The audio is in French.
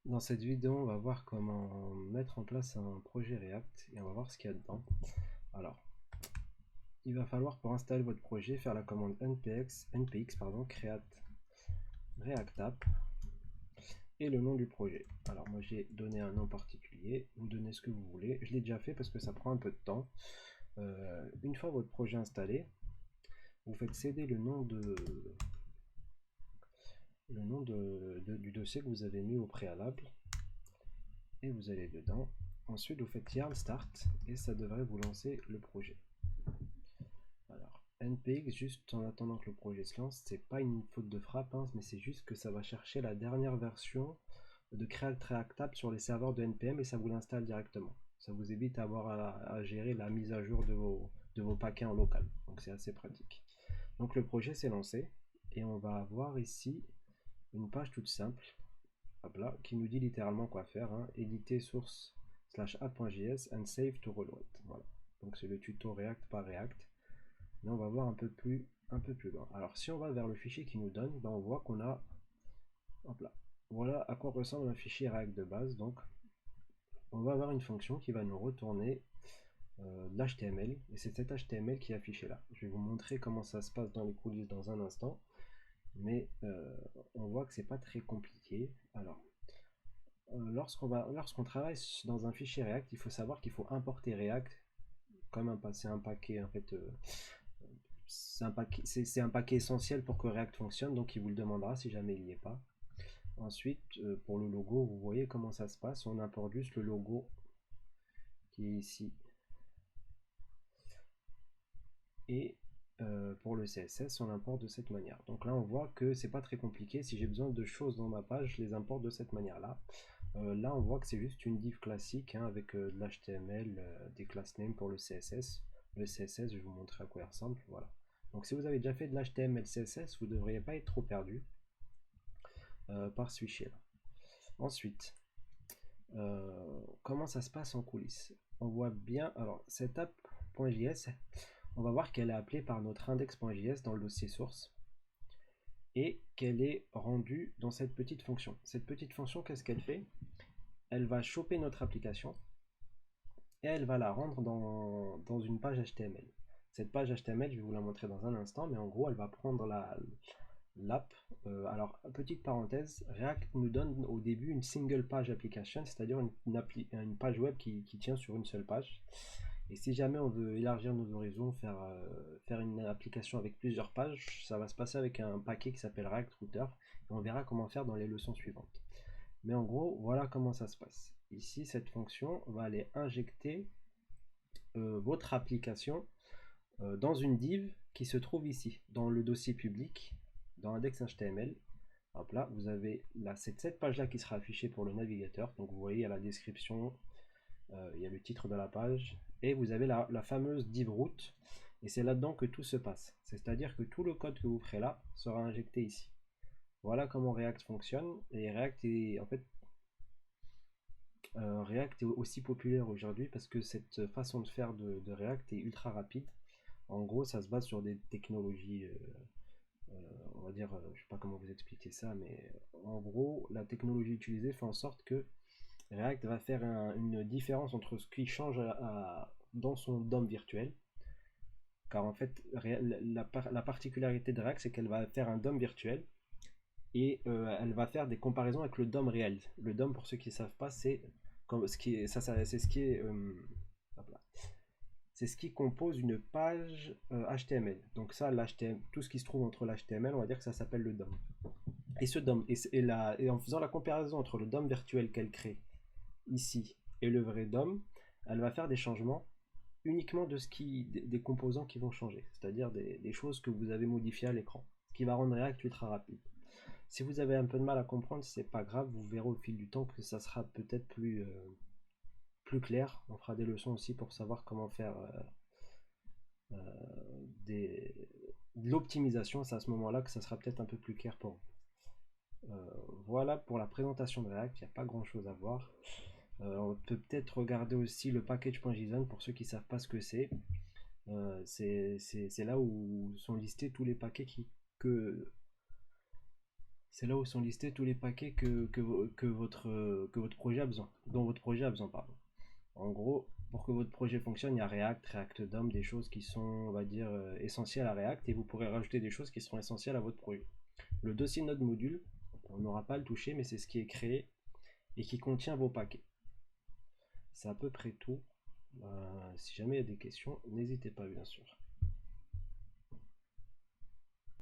Dans cette vidéo, on va voir comment mettre en place un projet React et on va voir ce qu'il y a dedans. Alors, il va falloir pour installer votre projet faire la commande npx create React App et le nom du projet. Alors moi j'ai donné un nom particulier, vous donnez ce que vous voulez. Je l'ai déjà fait parce que ça prend un peu de temps. Une fois votre projet installé, vous faites céder du dossier que vous avez mis au préalable et vous allez dedans. Ensuite, vous faites yarn start et ça devrait vous lancer le projet. Alors, npx, juste en attendant que le projet se lance, c'est pas une faute de frappe, hein, mais c'est juste que ça va chercher la dernière version de Create React App sur les serveurs de npm et ça vous l'installe directement. Ça vous évite d'avoir à gérer la mise à jour de vos paquets en local. Donc c'est assez pratique. Donc le projet s'est lancé et on va avoir ici une page toute simple, hop là, qui nous dit littéralement quoi faire, hein, éditer source /app.js and save to reload. Voilà. Donc c'est le tuto React par React. Mais on va voir un peu plus loin. Alors si on va vers le fichier qui nous donne, ben on voit qu'on a, hop là, voilà à quoi ressemble un fichier React de base. Donc on va avoir une fonction qui va nous retourner de l'HTML et c'est cet HTML qui est affiché là. Je vais vous montrer comment ça se passe dans les coulisses dans un instant, mais on voit que c'est pas très compliqué. Alors lorsqu'on travaille dans un fichier React, il faut savoir qu'il faut importer React comme c'est un paquet en fait. C'est un paquet essentiel pour que React fonctionne, donc il vous le demandera si jamais il n'y est pas. Ensuite, pour le logo, vous voyez comment ça se passe. On importe juste le logo qui est ici. Et pour le CSS, on importe de cette manière. Donc là, on voit que c'est pas très compliqué. Si j'ai besoin de choses dans ma page, je les importe de cette manière-là. Là, on voit que c'est juste une div classique, hein, avec de l'HTML, des class names pour le CSS. Le CSS, je vais vous montrer à quoi il ressemble. Voilà. Donc si vous avez déjà fait de l'HTML CSS, vous ne devriez pas être trop perdu par ce fichier-là. Ensuite, comment ça se passe en coulisses? On voit bien, alors cette app.js, on va voir qu'elle est appelée par notre index.js dans le dossier source et qu'elle est rendue dans cette petite fonction. Cette petite fonction, qu'est-ce qu'elle fait? Elle va choper notre application et elle va la rendre dans une page HTML. Cette page HTML, je vais vous la montrer dans un instant, mais en gros, elle va prendre l'app. Alors, petite parenthèse, React nous donne au début une single page application, c'est-à-dire une page web qui tient sur une seule page. Et si jamais on veut élargir nos horizons, faire une application avec plusieurs pages, ça va se passer avec un paquet qui s'appelle React Router. Et on verra comment faire dans les leçons suivantes. Mais en gros, voilà comment ça se passe. Ici, cette fonction va aller injecter votre application dans une div qui se trouve ici, dans le dossier public, dans l'index.html. Hop là, vous avez là, cette page-là qui sera affichée pour le navigateur. Donc vous voyez, il y a la description, il y a le titre de la page, et vous avez la fameuse div root, et c'est là-dedans que tout se passe. C'est-à-dire que tout le code que vous ferez là sera injecté ici. Voilà comment React fonctionne, et React est aussi populaire aujourd'hui parce que cette façon de faire de React est ultra rapide. En gros, ça se base sur des technologies, on va dire, je sais pas comment vous expliquer ça, mais en gros, la technologie utilisée fait en sorte que React va faire une différence entre ce qui change dans son DOM virtuel. Car en fait, la particularité de React, c'est qu'elle va faire un DOM virtuel et elle va faire des comparaisons avec le DOM réel. Le DOM, pour ceux qui ne savent pas, c'est c'est ce qui est c'est ce qui compose une page HTML. Donc ça, tout ce qui se trouve entre l'HTML, on va dire que ça s'appelle le DOM. Et ce DOM, et en faisant la comparaison entre le DOM virtuel qu'elle crée ici et le vrai DOM, elle va faire des changements uniquement des composants qui vont changer, c'est-à-dire des choses que vous avez modifiées à l'écran, ce qui va rendre React ultra rapide. Si vous avez un peu de mal à comprendre, c'est pas grave, vous verrez au fil du temps que ça sera peut-être plus clair. On fera des leçons aussi pour savoir comment faire des, de l'optimisation. C'est à ce moment-là que ça sera peut-être un peu plus clair pour vous. Voilà pour la présentation de React, il n'y a pas grand-chose à voir. On peut peut-être regarder aussi le package.json pour ceux qui ne savent pas ce que c'est. C'est là où sont listés tous les paquets que C'est là où sont listés tous les paquets que votre projet a besoin, dont votre projet a besoin, pardon. En gros, pour que votre projet fonctionne, il y a React, React DOM, des choses qui sont, on va dire, essentielles à React, et vous pourrez rajouter des choses qui seront essentielles à votre projet. Le dossier node module, on n'aura pas à le toucher, mais c'est ce qui est créé et qui contient vos paquets. C'est à peu près tout. Si jamais il y a des questions, n'hésitez pas, bien sûr.